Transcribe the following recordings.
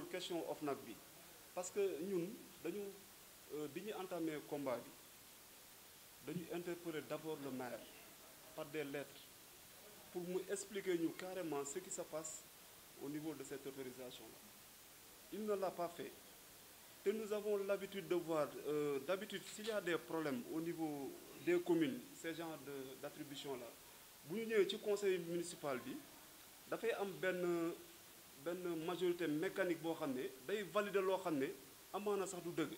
question OFNAC bi parce que ñun dañu bi ñu entamé combat bi dañu interpeller d'abord le maire par des lettres pour mu expliquer ñu carrément ce qui se passe au niveau de cette autorisation-là. Il ne l'a pas fait. Et nous avons l'habitude de voir, d'habitude, s'il y a des problèmes au niveau des communes, ces genres d'attribution-là, bu ñu ñëwee ci conseil municipal bi dafay am benn majorité mécanique boo xam ne day valider loo xam ne amaana sax du dëgg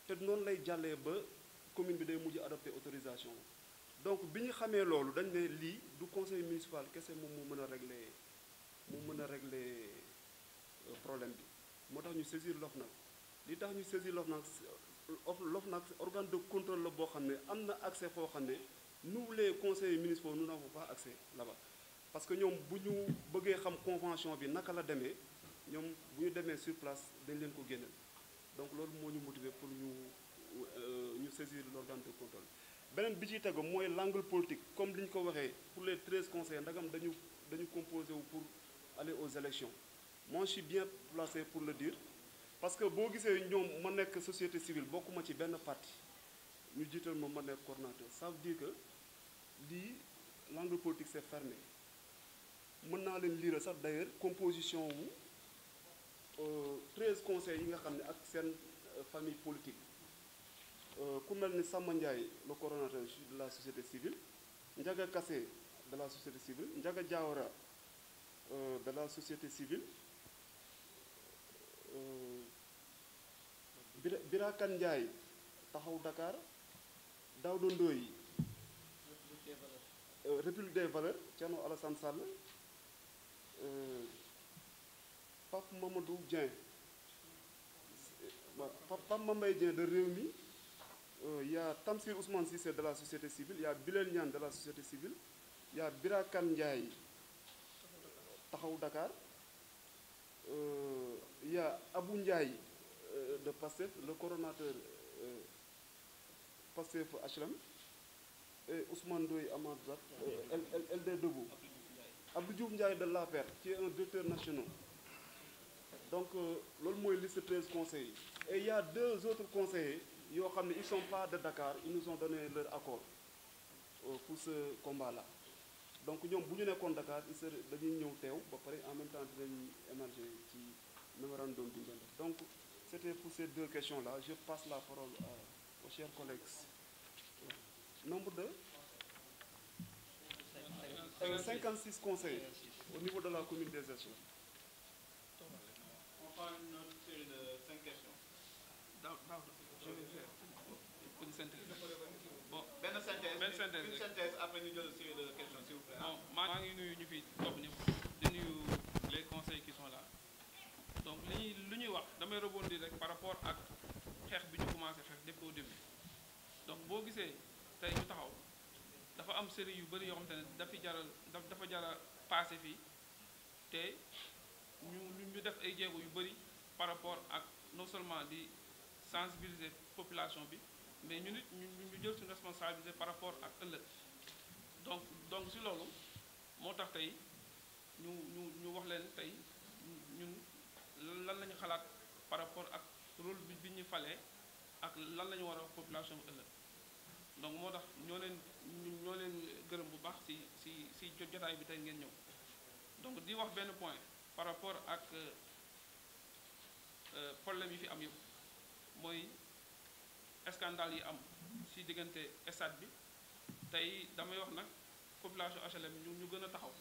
te noonu lay jàllee ba commune bi day mujj adopter autorisation. Donc bi ñu xamee loolu dañ ne lii du conseil municipal kese moom moo mën a régler problème bi moo tax ñu saisir l'OFNAC. li tax ñu saisir l'OFNAC organe de contrôle la boo xam ne am na accès foo xam ne nous les conseillers municipaux nous n'avons pas accès là-bas parce que ñoom bu ñu bëggee xam convention bi naka la demee ñoom bu ñu demee sur place dañ leen ko génneel donc loolu moo ñu motiver pour ñu saisir l'organe de contrôle. beneen bi ci tegu mooy l'angle politique comme li ñu ko waxee pour les 13 conseillers ndagam dañu composé wu pour aller aux élections moi je suis bien placé pour le dire. Parce que boo gisee ñoom ma nekk société civile bokkuma ci benn parti ñu jiital ma nekk coordonnateur ça veut dire que lii l'angle politique c'est fermé mën naa leen lire sax d'ailleurs composition wu 13 conseils yi nga xam ne ak seen famille politique ku mel ni Samba Ndiaye le coordonnateur de la société civile Ndiaga Kassé de la société civile Ndiaga Diawara de la société civile Birakan Ndiaye taxaw Dakar Daouda Ndoye République des valeurs Thierno Alassane Sall Pape Mamadou Dieng Pape Mambay Dieng de Rewmi il y a Tamsir Ousmane Cissé de la société civile il y a Bilel Niane de la société civile il y a Birakan Ndiaye taxaw Dakar il y a Abou Ndiaye de PASTEF, le coordonnateur PASTEF HLM, et Ousmane Doye Amadou LD Debout. Abdou Diouf Ndiaye de l'APR, qui est un directeur national. Donc, loolu mooy liste 13 conseillers. Et il y a 2 autres conseillers, ils ne sont pas de Dakar, ils nous ont donné leur accord pour ce combat-là. Donc, ñoom bu ñu nekkoon Dakar, dañuy ñëw teew ba pare en même temps dinañ émerger ci mémorandum bi ñu doon def. Donc, c'était pour ces 2 questions-là. Je passe la parole aux chers collègues. Nombre de 56 conseillers au niveau de la commune des Échelons. On prend une autre série de 5 questions. Je vais faire une synthèse. Bon, une synthèse après ñu jël série de questions s'il vous plaît. Bon, maa ngi nuyu ñu fi topp ñëpp di nuyu les conseils qui sont là. Donc li ñuy wax damay rebondir rek par rapport ak xeex bi ñu commencé xeex depuis au début. Donc boo gisee tey ñu taxaw dafa am série yu bëri yoo xam te ne dafa jara passé fii te ñu def ay jéego yu bëri par rapport ak non seulement di sensibiliser population bi mais ñu nit ñu jël suñu responsabilité par rapport ak ëllëg donc si loolu moo tax tey ñu wax leen tey ñun lan la ñu xalaat par rapport ak rôle bi ñu falee ak lan la ñu war a wax population bi ëllëg donc moo tax ñoo leen gërëm bu baax si jotaay bi tey ngeen ñëw donc di wax benn point par rapport ak problème yi fi am yëpp mooy scandale yi am si diggante stade bi tey damay wax nag population HLM ñu gën a taxaw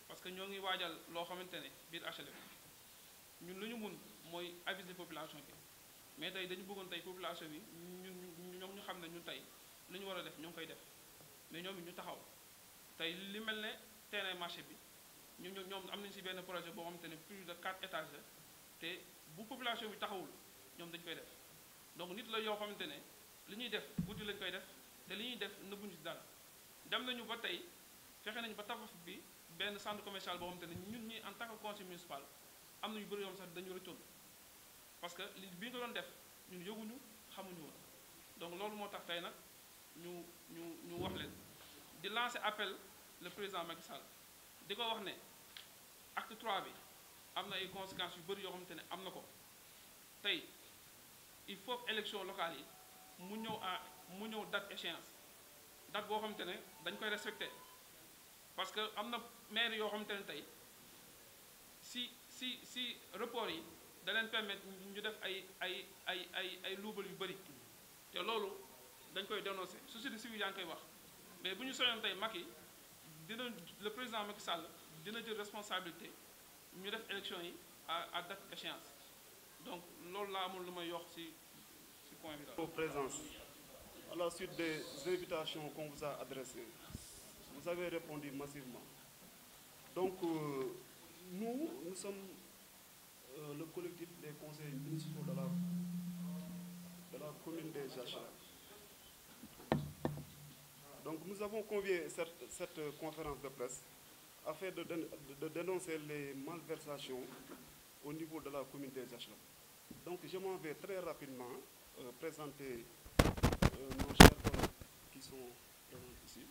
parce que ñoo ngi waajal loo xamante ne biir HLM ñun lu ñu mun mooy aviser population bi mais tey dañu bëggoon tey population bi ñoom ñu xam ne ñun tey li ñu war a def ñoo ngi koy def mais ñoom it ñu taxaw tey li mel ne terrain marché bi ñoom am nañu si benn projet boo xamante ne plus de 4 étages la te bu population bi taxawul ñoom dañu koy def donc nit la yoo xamante ne li ñuy def guddi lañ koy def te li ñuy def nëbbuñu si dara dem nañu ba tey fexe nañu ba tabax bi benn centre commercial boo xamante ne ñun ñi en tant que conseil municipal am na yu bëri yoon sax dañu rëccoon parce que bi ñu ko doon def ñun yëguñu xamuñu woon donc loolu moo tax tey nag ñu wax leen di lancer appel le président Macky Sall di ko wax ne acte 3 bi am na ay conséquences yu bëri yoo xamante ne am na ko tey il faut que élection locale yi mu ñëw date échéance date boo xamante ne dañ koy respecté parce que am na maire yoo xamante ne tey si report yi da leen permettre ñu def ay luubal yu bëri te loolu dañ koy dénoncer société civile yaa ngi koy wax mais bu ñu soñoon tey Macky le président Macky Sall dina jël responsabilité ñu def élection yi à date échéance donc loolu laa amul lu may yokk ci point bi daal. Présence, à la suite des invitations qu'on vous a adressées, vous avez répondu massivement. Donc nous sommes le collectif des conseils municipaux de la commune des HLM. Donc nous avons convié cette conférence de presse afin de dénoncer les malversations au niveau de la commune des HLM. Donc je m'en vais très rapidement présenter nos chers collègues qui sont présents ici.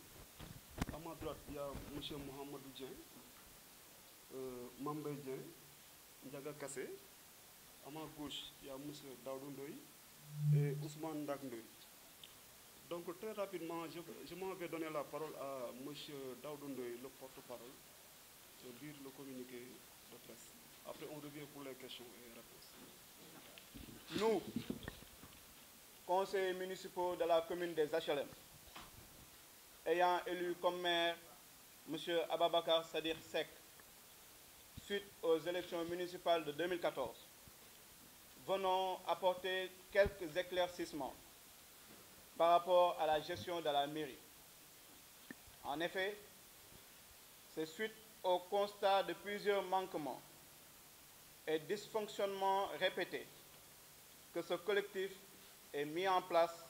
À ma droite, il y a M. Mohamedou Dien, Mambay Dien, Ndiaga Kassé. À ma gauche, il y a M. Daoudou Ndoye et Ousmane Ndak Ndoye. Donc très rapidement, je m'en vais donner la parole à M. Daoudou Ndoye, le porte-parole, pour dire le communiqué de presse. Après, on revient pour les questions et réponses. Nous, conseillers municipaux de la commune des HLM, ayant élu comme maire M. Ababakar Sadir Sek, suite aux élections municipales de 2014, venons apporter quelques éclaircissements par rapport à la gestion de la mairie. En effet, c'est suite au constat de plusieurs manquements et dysfonctionnements répétés que ce collectif est mis en place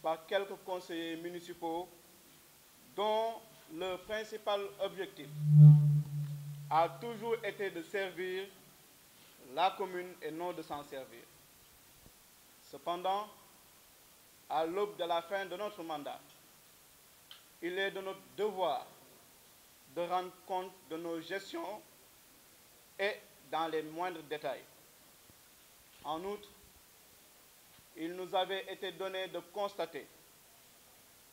par quelques conseillers municipaux dont le principal objectif a toujours été de servir la commune et non de s'en servir. Cependant, à l'aube de la fin de notre mandat, il est de notre devoir de rendre compte de nos gestions et dans les moindres détails. En outre, il nous avait été donné de constater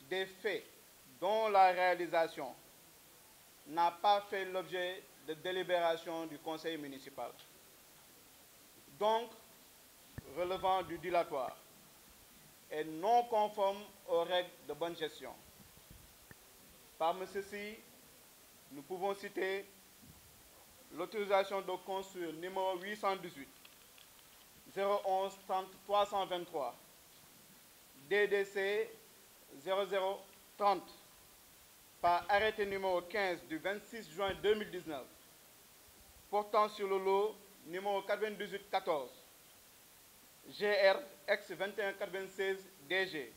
des faits dont la réalisation n'a pas fait l'objet de délibération du conseil municipal, donc relevant du dilatoire et non conforme aux règles de bonne gestion. Parmi ceux-ci, nous pouvons citer l'autorisation de construire numéro 818 011 30 323 DDC 0030 par arrêté numéro 15 du 26 juin 2019 portant sur le lot numéro 9814 GR X 2196 DG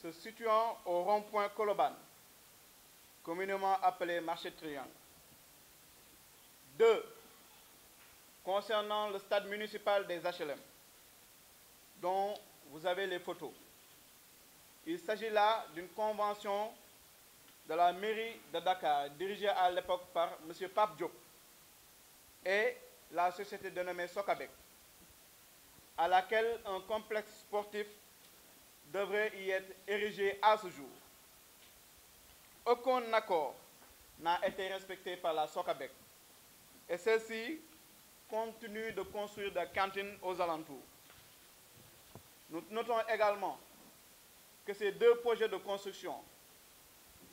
se situant au rond-point Koloban, communément appelé marché Triangle. 2. Concernant le stade municipal des HLM, dont vous avez les photos. Il s'agit là d'une convention de la mairie de Dakar, dirigée à l'époque par M. Pape Diop, et la société dénommée Sokabek, à laquelle un complexe sportif devrait y être érigé à ce jour. Aucun accord n'a été respecté par la Sokabek, et celle-ci continue de construire des cantines aux alentours. Nous notons également que ces deux projets de construction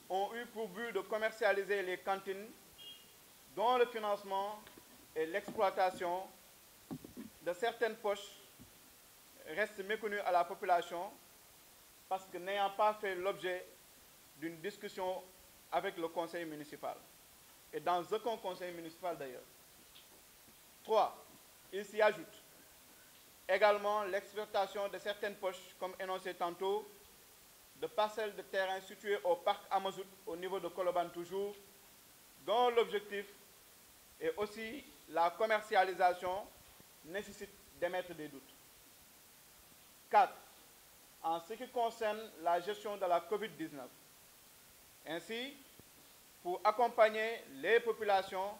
ont eu pour but de commercialiser les cantines dont le financement et l'exploitation de certaines poches restent méconnus à la population parce que n'ayant pas fait l'objet d'une discussion avec le conseil municipal, et dans aucun conseil municipal d'ailleurs. 3. Il s'y ajoute également l'exploitation de certaines poches, comme énoncé tantôt, de parcelles de terrain situées au parc Amazout au niveau de Koloban toujours, dont l'objectif est aussi la commercialisation nécessite d'émettre des doutes. 4. En ce qui concerne la gestion de la COVID-19, ainsi, pour accompagner les populations,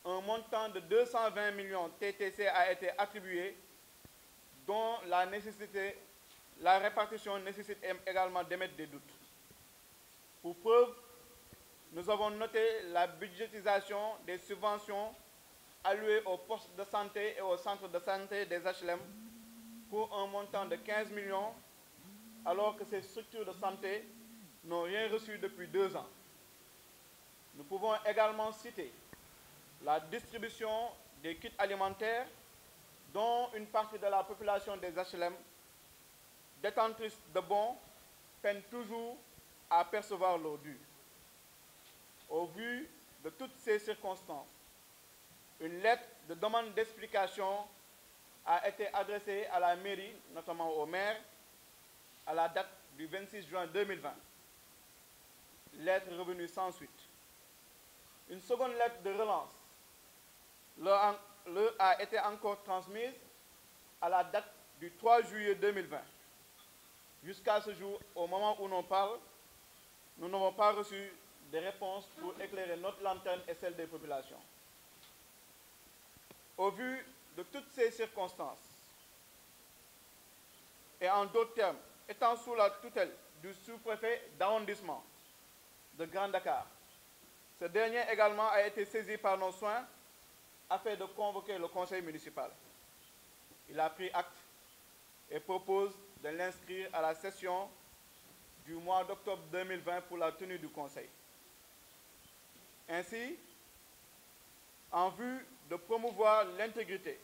un montant de 220 millions TTC a été attribué, dont la répartition nécessite également d'émettre des doutes. Pour preuve, nous avons noté la budgétisation des subventions allouées aux postes de santé et aux centres de santé des HLM pour un montant de 15 millions, alors que ces structures de santé n'ont rien reçu depuis 2 ans. Nous pouvons également citer la distribution des kits alimentaires dont une partie de la population des HLM, détentrices de bons, peine toujours à percevoir leur dû. Au vu de toutes ces circonstances, une lettre de demande d'explication a été adressée à la mairie, notamment au maire, à la date du 26 juin 2020. Lettre revenue sans suite. Une seconde lettre de relance leur a été encore transmise à la date du 3 juillet 2020. Jusqu'à ce jour, au moment où l'on parle, nous n'avons pas reçu de réponse pour éclairer notre lanterne et celle des populations. Au vu de toutes ces circonstances, et en d'autres termes, étant sous la tutelle du sous-préfet d'arrondissement de Grand Dakar, ce dernier également a été saisi par nos soins afin de convoquer le conseil municipal. Il a pris acte et propose de l'inscrire à la session du mois d'octobre 2020 pour la tenue du conseil. Ainsi, en vue de promouvoir l'intégrité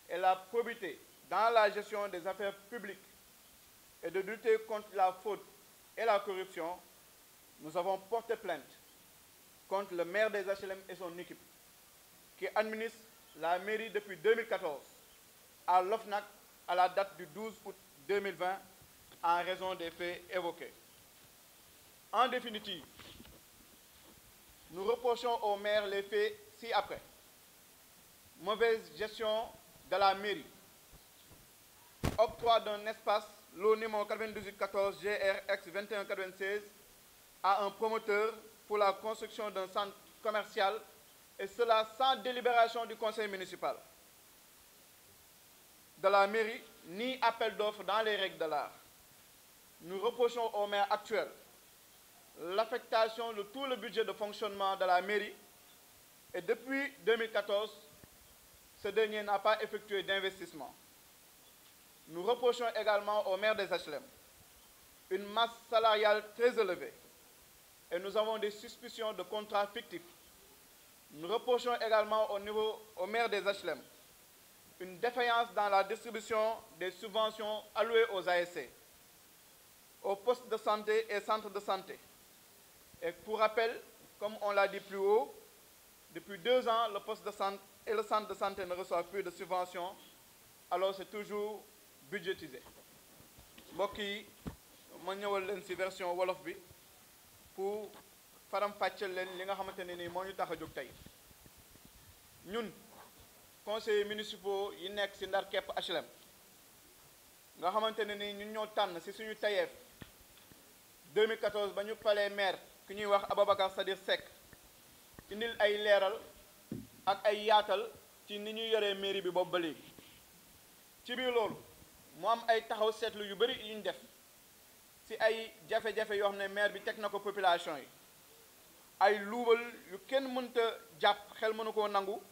et la probité dans la gestion des affaires publiques et de lutter contre la fraude et la corruption, nous avons porté plainte contre le maire des HLM et son équipe, qui administre la mairie depuis 2014 à l'OFNAC à la date du 12 août 2020 en raison des faits évoqués. En définitive, nous reprochons au maire les faits ci-après. Mauvaise gestion de la mairie, octroi d'un espace lot numéro 9814 GRX 2196 à un promoteur pour la construction d'un centre commercial, et cela sans délibération du conseil municipal de la mairie, ni appel d'offres dans les règles de l'art. Nous reprochons au maire actuel l'affectation de tout le budget de fonctionnement de la mairie, et depuis 2014, ce dernier n'a pas effectué d'investissement. Nous reprochons également au maire des HLM une masse salariale très élevée, et nous avons des suspicions de contrats fictifs. Nous reprochons également au maire des HLM une défaillance dans la distribution des subventions allouées aux ASC, aux postes de santé et centres de santé. Et pour rappel, comme on l'a dit plus haut, depuis 2 ans, le poste de santé et le centre de santé ne reçoivent plus de subventions, alors c'est toujours budgétisé. mbokk yi ma ñëwal leen ci version wolof bi pour faram-fàcceel leen li nga xamante ne nii moo ñu tax a jóg tey. ñun conseillers municipaux yi nekk ci Ndar Kepp HLM nga xamante ne nii ñun ñoo tànn ci suñu tayeef 2014 ba ñu palee maire ki ñuy wax Ababacar Sadikh Seck indil ay leeral ak ay yaatal ci ni ñuy yoree mairie bi boobu ba léegi. ci biir loolu mu am ay taxaw seetlu yu bari yu ñu def ci ay jafe-jafe yoo xam ne maire bi teg na ko population yi, ay luubal yu kenn mënta jàpp xel mënu koo nangu,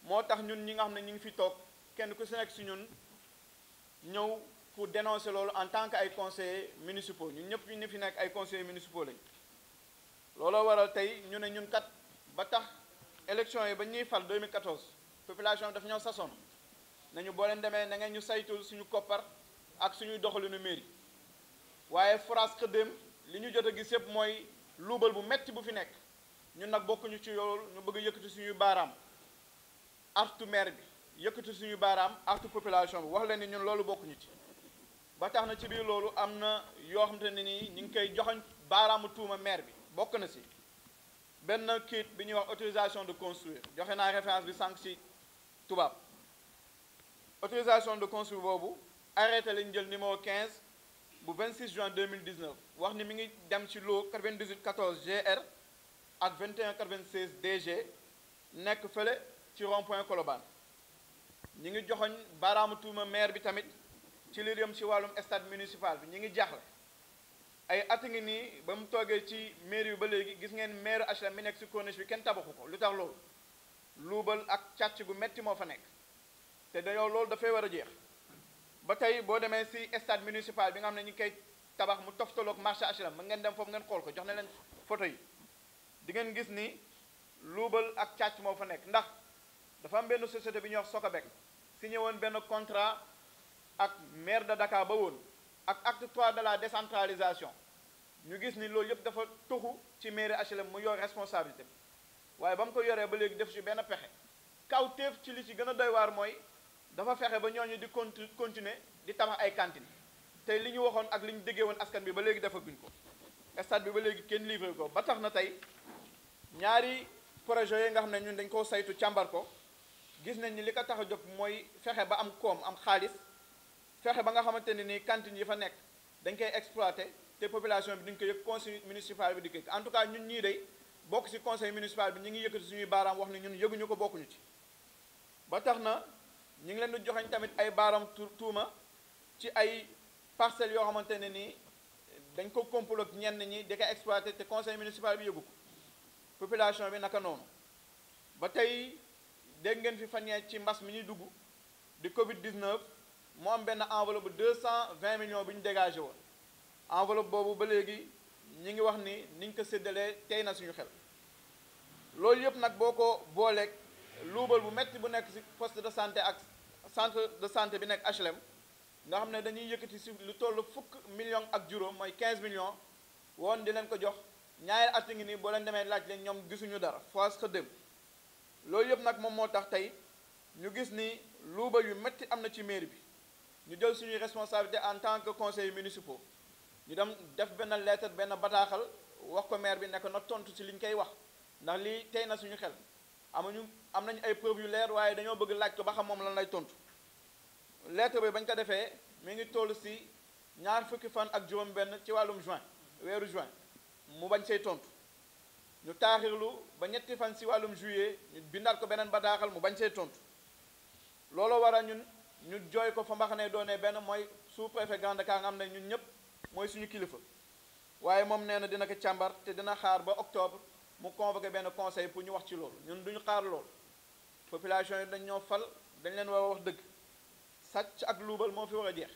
moo tax ñun ñi nga xam ne ñu ngi fi toog kenn ku si nekk si ñun ñëw pour dénoncer loolu en tant que ay conseillers municipaux. ñun ñëpp ñu fi nekk ay conseillers municipaux lañ. looloo waral tey ñu ne ñun kat ba tax élection yi ba ñuy fal 2014 population daf ñoo sasoon nañu boo leen demee na ngeen ñu saytul suñu koppar ak suñuy doxalinu mairie. waaye France xëddéem li ñu jot a gis yëpp mooy luubal bu metti bu fi nekk. ñun nag bokkuñu ci loolu, ñu bëgg yëkkati suñuy baaraam artu maire bi, yëkkati suñuy baaraam artu population bi, wax leen ni ñun loolu bokkuñu ci. ba tax na ci biir loolu am na yoo xamante ne nii ñu ngi koy joxoñ baaraamu tuuma maire bi. bokk na si benn kayit bi ñuy wax autorisation de construire, joxe naa référence bi sànq si tubaab. autorisation de construire boobu arrêté lañ jël numéro 15 bu 26 juin 2019 wax ni mi ngi dem ci lot 9814 GR ak 2196 DG nekk fële ci rond-point Colobane ñi ngi joxoñ baaraamu tuuma maire bi tamit ci li jëm ci wàllum stade municipal bi ñi ngi jaaxle ay at ngi nii ba mu toogee ci mairie bi ba léegi gis ngeen maire HLM mi nekk ci corniche bi kenn tabaxu ko lu tax loolu luubal ak càcc gu metti moo fa nekk te dañoo loolu dafay war a jeex ba tey boo demee ci stade municipal bi nga xam ne ñu ngi koy tabax mu toftaloog marché HLM mën ngeen dem foofu ngeen xool ko jox na leen photo yi di ngeen gis ni luubal ak càcc moo fa nekk ndax dafa am benn société bi ñuy wax Socabek signé woon benn contrat ak maire de Dakar ba woon ak acte 3 de la décentralisation ñu gis ni loolu yëpp dafa tuxu ci mairie HLM mu yor responsabilité bi waaye ba mu ko yoree ba léegi def ci benn pexe kawteef ci li ci gën a doy waar mooy dafa fexe ba ñooñu di continuer di tabax ay cantine tey li ñu waxoon ak li ñu déggee woon askan bi ba léegi defaguñ ko stade bi ba léegi kenn livré ko ba tax na tey ñaari projet yi nga xam ne ñun dañ koo saytu càmbar ko gis nañ ni li ko tax a jóg mooy fexe ba am koom am xaalis fexe ba nga xamante ne nii cantine yi fa nekk dañ koy exploité te population bi duñ ko yëg conseil municipal bi di ko en tout cas ñun ñii day bokk ci conseil municipal bi ñu ngi yëkkati suñuy baaraam wax ne ñun yëguñu ko bokkuñu ci ba tax na ñu ngi leen di joxañ tamit ay baaraam tuuma ci ay parcelles yoo xamante ne nii dañ ko complot ñenn ñi di ko exploité te conseil municipal bi yëgu ko population bi naka noonu ba tey dégg ngeen fi fan yee ci mbas mi ñuy dugg di Covid 19 mu am benn enveloppe bu 220 millions bi ñu dégagé woon enveloppe boobu ba léegi ñi ngi wax ni niñ ko séddalee tey na suñu xel loolu yëpp nag boo ko booleeg luubal bu metti bu nekk ci poste de santé ak centre de santé bi nekk HLM nga xam ne dañuy yëkkati ci lu toll fukk millions ak juróom mooy 15 millions woon di leen ko jox ñaari at ngi nii boo leen demee laaj leen ñoom gisuñu dara fois xëddëm loolu yëpp nag moom moo tax tey ñu gis ni luubal yu metti am na ci mairie bi ñu jël suñuy responsabilité en tant que conseillers municipaux ñu dem def benn lettre benn bataaxal wax ko maire bi nekk na tontu ci li ñu koy wax ndax lii tey na suñu xel am nañu ay preuve yu leer waaye dañoo bëgg laaj ko ba xam moom lan lay tontu lettre bi bañ ko defee mi ngi toll ci ñaar fukki fan ak juróom benn ci wàllum juin weeru juin mu bañ say tontu ñu taaxirlu ba ñetti fan ci wàllum juillet ñu bindaat ko beneen bataaxal mu bañ say tontu looloo waral ñun ñu jooy ko fa mbaxane doonee benn mooy sous-préfet Grand Dakar nga xam ne ñun ñëpp mooy suñu kilifa waaye moom nee na dina ko càmbar te dina xaar ba octobre mu convoqué benn conseil pour ñu wax ci loolu ñun duñu xaar loolu population yi dañ ñoo fal dañ leen war a wax dëgg sàcc ak luubal moo fi war a jeex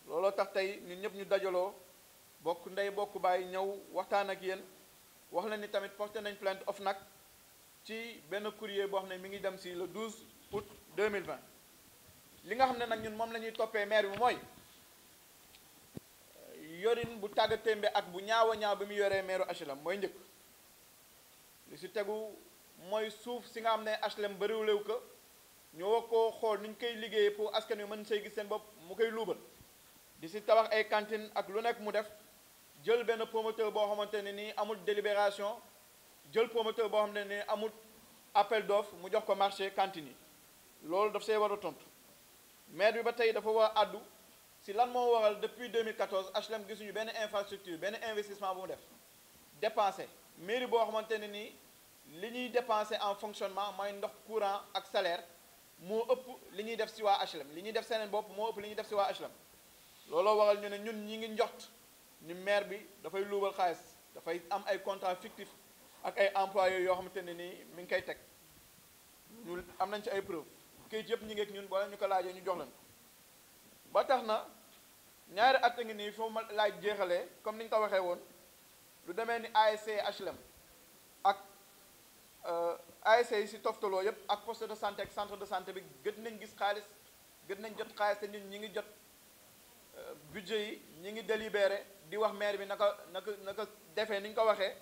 looloo tax tey ñun ñëpp ñu dajaloo bokk ndey bokk bàyyi ñëw waxtaan ak yéen wax leen ni tamit porté nañ plainte OFNAC ci benn courrier boo xam ne mi ngi dem ci le 12 août 2020 li nga xam ne nag ñun moom la ñuy toppee maire bi mooy yorin bu tàggatémbe ak bu ñaaw a ñaaw bi mu yoree maire HLM mooy njëkk li ci tegu mooy suuf si nga xam ne HLM bariwulew ko ñu war koo xool ni ñu koy liggéeyee pour askan wi mën say gis seen bopp mu koy luubal di ci tabax ay cantine ak lu nekk mu def jël benn promoteur boo xamante ne nii amul délibération jël promoteur boo xamante ne nii amul appel d'offre mu jox ko marché cantine yi loolu daf see war a tontu maire bi ba tey dafa war a àddu si lan moo waral depuis 2014 HLM gisuñu benn infrastructure benn investissement bu mu def dépensé mairie boo xamante ne nii li ñuy dépensé en fonctionnement mooy ndox courant ak salaire moo ëpp li ñuy def si waa HLM li ñuy def seeneen bopp moo ëpp li ñuy def si waa HLM looloo waral ñu ne ñun ñi ngi njort ni maire bi dafay luubal xaalis dafay am ay contrat fictif ak ay employés yoo xamante ne nii mi ngi koy teg ñu am nañ ci ay preuve kayit yëpp ñi ngi ak ñun boo leen ñu ko laajee ñu jox leen ba tax na ñaari at a ngi nii foofu ma laaj jeexalee comme ni ñu ko waxee woon lu demee ni ASC HLM ak ASC yi si toftaloo yëpp ak poste de santé ak centre de santé bi gët nañ gis xaalis gët nañ jot xaalis te ñun ñi ngi jot budget yi ñi ngi délibéré di wax maire bi naka defee ni ñu ko waxee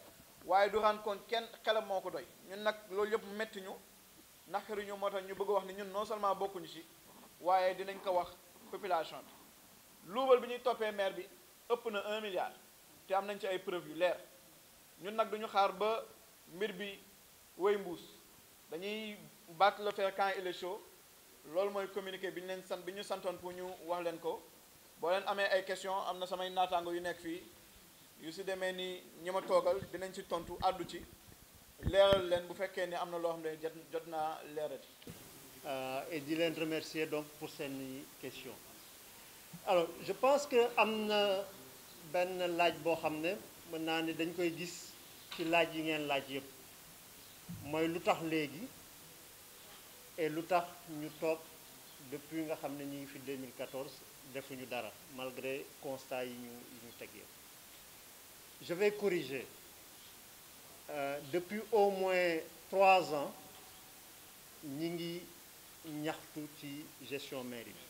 waaye du rendre compte kenn xelam moo ko doy ñun nag loolu yëpp metti ñu naqari ñu moo tax ñu bëgg a wax ni ñun non seulement bokkuñu ci waaye dinañ ko wax population bi luubal bi ñuy toppee maire bi ëpp na 1 milliard te am nañ ci ay preuves yu leer ñun nag duñu xaar ba mbir bi wéy mbuus dañuy battre le fer quand il est chaud loolu mooy communiqué bi ñu leen sant bi ñu santoon pour ñu wax leen ko boo leen amee ay question am na samay naataango yu nekk fii yu si demee ni ñi ma toogal dinañ ci tontu àddu ci leeral leen bu fekkee ne am na loo xam ne jot naa leerati. Et di leen remercier donc pour seen question. Alors je pense que am na benn laaj boo xam ne mën naa ne dañ koy gis ci laaj yi ngeen laaj yëpp mooy lu tax léegi et lu tax ñu toog depuis nga xam ne ñu ngi fi 2014 defuñu dara malgré constat yi ñu teg yëpp. Je vais corriger. Depuis au moins 3 ans ñi ngi ñaxtu ci gestion mairie bi.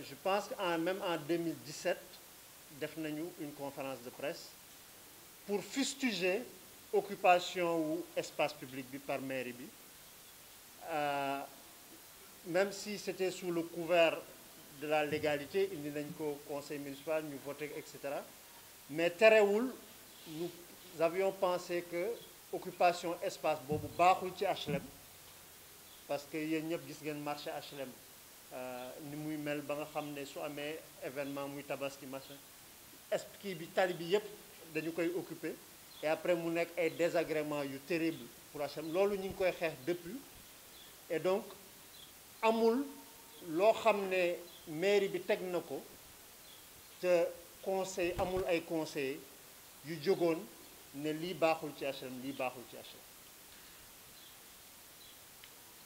Je pense que même en 2017 def nañu une conférence de presse pour fustiger occupation wu espace public bi par mairie bi, même si c'était sous le couvert de la légalité indi nañ ko conseil municipal ñu voté etc. Mais terewul nous avions pensé que occupation espace boobu baaxul ci HLM parce que yéen ñëpp gis ngeen marché HLM ni muy mel ba nga xam ne su amee événement muy tabaski machin kii bi tali bi yëpp dañu koy occuper et après mu nekk ay désagréments yu terrible pour HLM loolu ñu ngi koy xeex depuis. Et donc amul loo xam ne mairie bi teg na ko te conseil amul ay conseillers yu jógoon ne lii baaxul ci HLM lii baaxul ci HLM.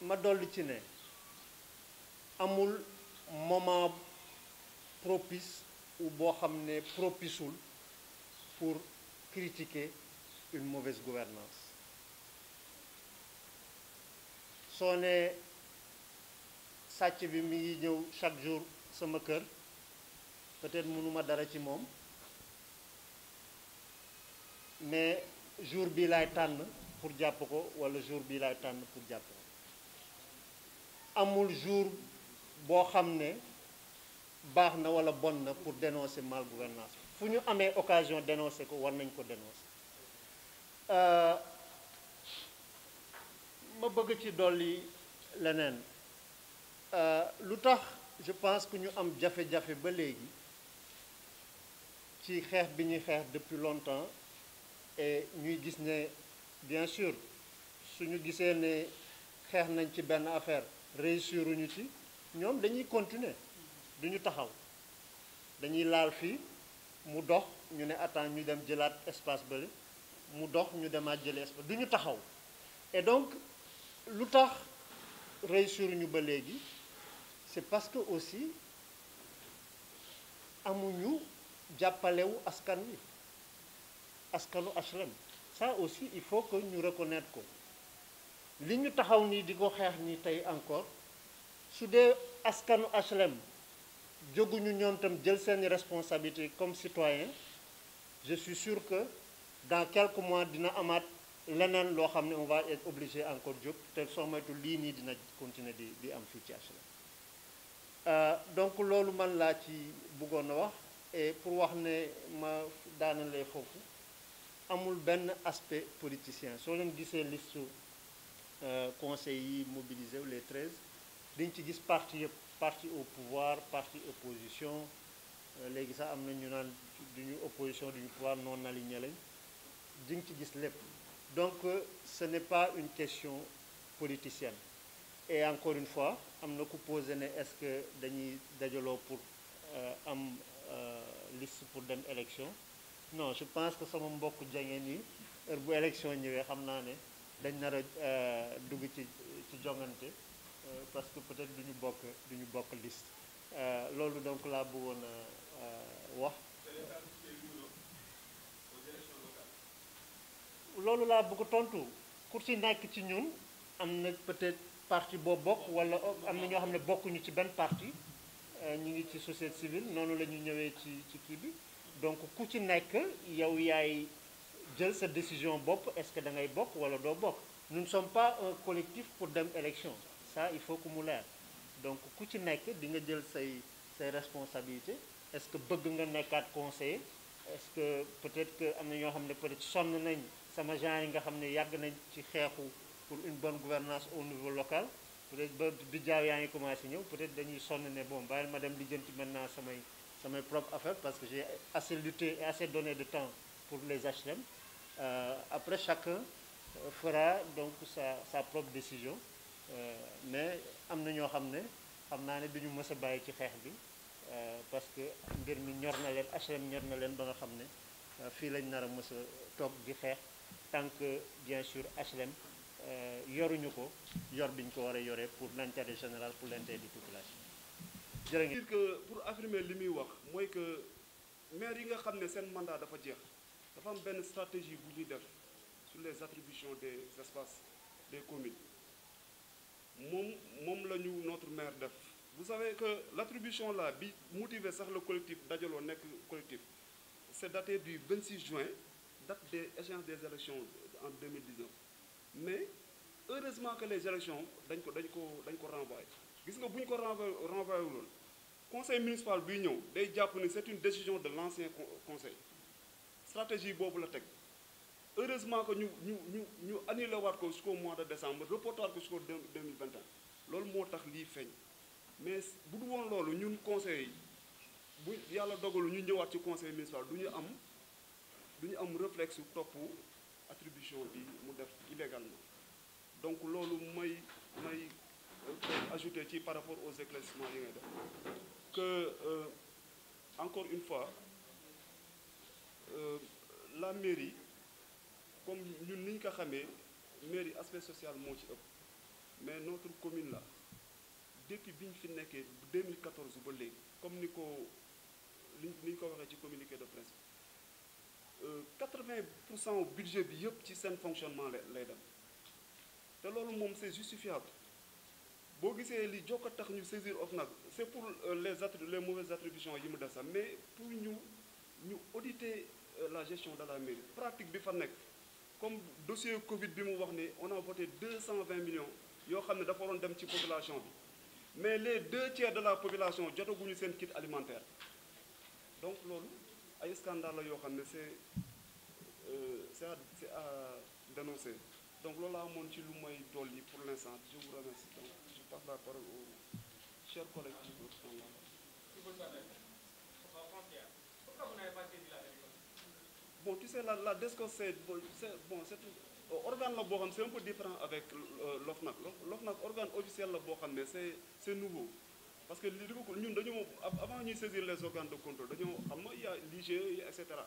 Ma dolli ci ne amul moment propice ou boo xam ne propiceul pour critiquer une mauvaise gouvernance. Soo ne sàcc bi mi ngi ñëw chaque jour sama kër peut-être mënuma dara ci moom mais jour bii laay tànn pour jàpp ko walla jour bii laay tànn pour jàpp ko. Amul jour boo xam ne baax na walla bon na pour dénoncer mal gouvernance fu ñu amee occasion dénoncer ko war nañ ko dénoncer. Ma bëgg ci dolli leneen lu tax je pense que ñu am jafe-jafe ba léegi ci xeex bi ñuy xeex depuis longtemps et ñuy gis ne bien sûr suñu gisee ne xeex nañ ci benn affaire réussir uñu ci ñoom dañuy continuer duñu taxaw dañuy laal fii mu dox ñu ne attends ñu dem jëlaat espace bële mu dox ñu demaat jëlee espace duñu taxaw. Et donc lu tax réussir ñu ba léegi c'est parce que aussi amuñu jàppalewu askan wi askanu HLM ça aussi il faut que ñu reconnaître ko li ñu taxaw nii di ko xeex nii tey encore su dee askanu HLM jóguñu ñoom tam jël seeni responsabilité comme citoyen je suis sûr que dans quelques mois dina amaat leneen loo xam ne on va être obligé encore jóg te soo moytu lii nii dina continuer di am fii ci HLM. Donc loolu man laa ci bëggoon a wax et pour wax ne ma daanalee foofu amul benn aspect politicien soo leen gisee liste conseil yi mobilisé les 13 dañ ci gis parti yëpp parti au pouvoir parti opposition léegi sax am na ñu naan duñu opposition duñu pouvoir non aligné lañ di nga ci gis lépp. Donc ce n'est pas une question politicienne et encore une fois am na ku posé ne est-ce que dañuy dajaloo pour am liste pour dem élection non je pense que sama mbokk jangeen yi heure bu élection ñëwee xam naa ne dañ nar a dugg ci jongante parce que peut-être duñu bokk liste loolu donc laa bëggoon a wax. Loolu laa bëgg tontu ku ci nekk ci ñun am na peut-être parti boo bokk walla am na ñoo xam ne bokkuñu ci benn parti ñu ngi ci société civile noonu la ñu ñëwee ci kii bi donc ku ci nekk yow yaay jël sa décision bopp est-ce que da ngay bokk walla doo bokk. Nous ne sommes pas un collectif pour dem élection ça il faut que mu leer donc ku ci nekk di nga jël say responsabilités est-ce que bëgg nga nekkaat conseiller est-ce que peut-être que am na ñoo xam ne peut-être sonn nañ. Sama genre yi nga xam ne yàgg nañ ci xeexu pour une bonne gouvernance au niveau local peut-être ba bi jaaw yaa ngi commencé ñëw peut-être dañuy sonn ne bon bàyyil ma dem lijjanti maintenant samay propre affaire parce que j'ai assez lutté et assez donné de temps pour les HLM. Après chacun fera donc sa propre décision mais am na ñoo xam ne xam naa ne duñu mës a bàyyi ci xeex bi parce que mbir mi ñor na leen HLM ñor na leen ba nga xam ne fii lañ nar a mës a toog di xeex tant que bien sûr HLM yoruñu ko yor biñ ko war a yoree pour l'intérêt général pour l'intérêt des populations. jërë ngeen. dire que pour affirmer li muy wax mooy que maire yi nga xam ne seen mandat dafa jeex dafa am benn stratégie bu ñuy def sur les attributions des espaces des communes moom la ñu notre maire def. Vous savez que l'attribution là bi motivé sax le collectif dajaloo nekk collectif c'est daté du 26 juin date des échéances des élections en 2019 mais heureusement que les élections dañ ko renvoyé gis nga bu ñu ko renvoyé wuloon conseil municipal biy ñëw day jàpp ni c'est une décision de l'ancien conseil stratégie boobu la teg heureusement que ñu annulé waat ko jusqu'au mois de décembre reporté waat ko jusqu'au 2021 loolu moo tax lii feeñ mais bu du woon loolu ñun conseil bu yàlla dogalu ñu ñëwaat ci conseil municipal du ñu am réflexe yu topp attribution bi mu def illégalement donc loolu may ajouter ci par rapport aux éclaircissements yi ngay def que encore une fois la mairie comme ñun ni ñu ko xamee mairie aspect social moo ci ëpp mais notre commune là depuis bi ñu fi nekkee 2014 ba léegi comme ni ñu ko waxee ci communiqué de presse 80% budget bi yëpp ci seen fonctionnement lay dem te loolu moom c'est justifiable boo gisee li jokk a tax ñu saisir OFNAC c'est pour les mauvaises attributions yi mu def sax mais pour ñu auditer la gestion de la mairie pratique bi fa nekk comme dossier Covid bi mu wax ne on a voté 220 millions yoo xam ne dafa waroon dem ci population bi mais les 2/3 de la population jotaguñu seen kit alimentaire donc loolu ay scandale la yoo xam ne c'est à dénoncer donc loolu laa amoon ci lu may dolli pour l'instant je vous remercie donc je passe la parole aux chers collègues qui sont là. Bon, tu sais, la DESCOS, c'est organe la boo xam c'est un peu différent avec l'OFNAC. L'OFNAC organe officiel la boo xam ne c'est nouveau parce que li ko ñun dañoo avant ñuy saisir les organes de contrôle dañoo xam nga y a l'IGE et cetera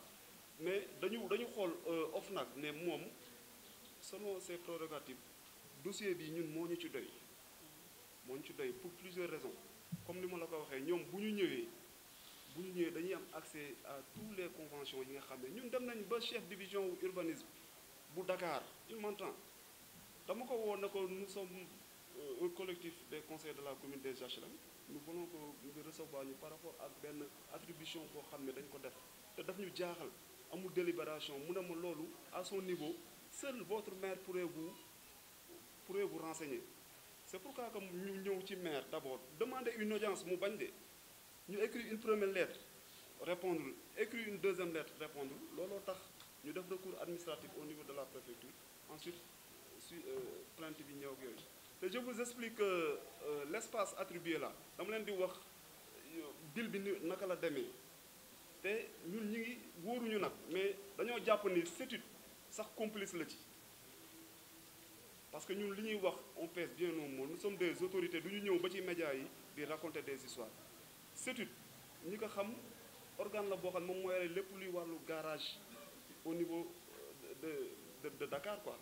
mais dañu xool OFNAC ne moom selon ses prérogatives dossier bi ñun moo ñu ci doy pour plusieurs raisons comme ni ma la ko waxee ñoom bu ñu ñëwee dañuy am accès à tous les conventions yi nga xam ne ñun dem nañ ba chef division urbanisme bu Dakar il m'entend dama ko woo ne ko nous sommes un collectif des conseillers de la commune des HLM nous voulons ko ñu recevoir ñu par rapport ak benn attribution boo xam ne dañ ko def te daf ñu jaaxal amul délibération mu ne ma loolu à son niveau seul votre maire pourrait vous renseigner c'est pourquoi que ñu ñëw ci maire d'abord demander une audience mu bañ de ñu écrire une première lettre répondre écrire une deuxième lettre répondre looloo tax ñu def recours administratif au niveau de la préfecture ensuite plainte bi ñëw ak yooyu te je vous explique que l'espace attribué là dama leen di wax deal bi ni naka la demee te ñun ñi ngi wóoruñu nag mais dañoo jàpp ni CETUD sax complice la ci parce que ñun li ñuy wax on pèse bien nos mots nous sommes des autorités du ñu ñëw ba ci médias yi di raconter des histoires CETUD ñi ko xam organe la boo xam ne moom moo yore lépp luy wàllu garage au niveau de Dakar quoi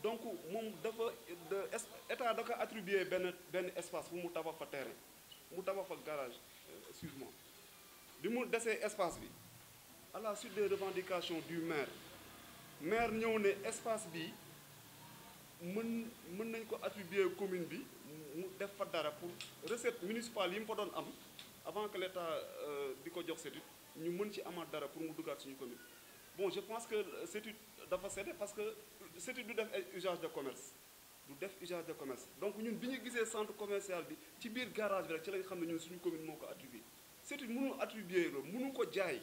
donc moom dafa état da ko attribuer benn espace bu mu tabax fa terrain mu tabax fa garage excuse-moi bi mu desee espace bi à la suite des revendications du maire ñëw ne espace bi mën nañ ko attribuer commune bi mu def fa dara pour recette municipale yi mu fa doon am avant que l'État di ko jox CETUD ñu mën ci amaat dara pour mu duggaat suñu commune bon je pense que CETUD dafa cédé parce que CETUD du def usage de commerce donc ñun bi ñu gisee centre commercial bi ci biir garage bi rek ci lañ xam ne ñun suñu commune moo ko attribué CETUD mënul attribuer loolu mënu ko jaay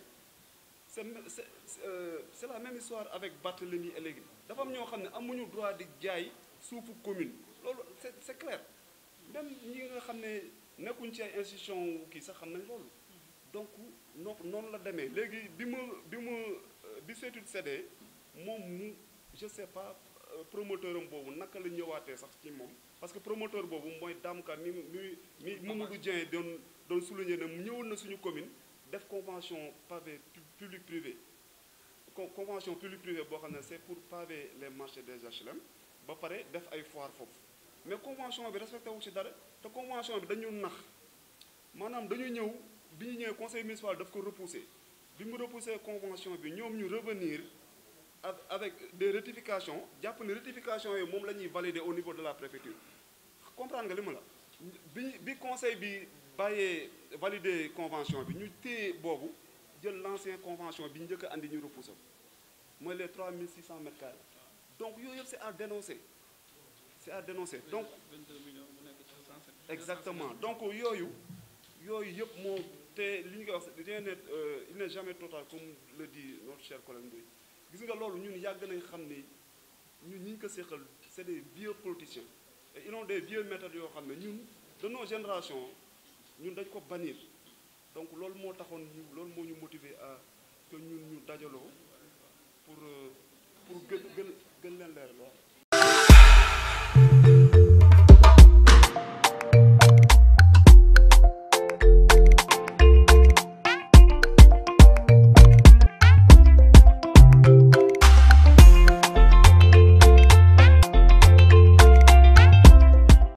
c'est la même histoire avec Barthélemy et léegi dafa am ñoo xam ne amuñu droit di jaay suufu commune loolu c'est clair même ñi nga xam ne nekkuñ ci ay institution kii sax xam nañ loolu donc noonu la demee léegi bi CETUD cédé moom je sais pas promoteur am boobu naka la ñëwaatee sax ci moom parce que promoteur boobu mooy daamkat mi Mamadou Dieng doon souligner ne ñëwoon na suñu commune def convention pavé public privé convention public privé boo xam ne c'est pour paver les marchés des HLM ba pare def ay foire foofu mais convention bi respecté wu ci dara te convention bi dañu nax maanaam dañu ñëw bi ñu ñëwee conseil municipal daf ko repousser bi mu repousser convention bi ñoom ñu revenir avec des rectifications jàpp ne rectifications yi moom la ñuy valider au niveau de la préfecture comprendre nga li ma la bi conseil bi bàyyee valider convention bi ñu téye boobu jël l'ancien convention bi njëkk a andi ñu repousser mooy les 3600 mètres carrés donc yooyu yëpp c'est à dénoncer donc 22 millions mu nekk ci 107 exactement donc yooyu yëpp moo te li ñu koy wax rien n'est il n'est jamais total comme le dit notre cher collègue Ndoye gis nga loolu ñun yàgg nañ xam ni ñun ñi ñu ko séqal c'est des vieux politiciens et ils ont des vieux méthodes yoo xam ne ñun de nos générations ñun dañ ko bannir donc loolu moo taxoon loolu moo ñu motiver à que ñun ñu dajaloo pour gën leen leer lool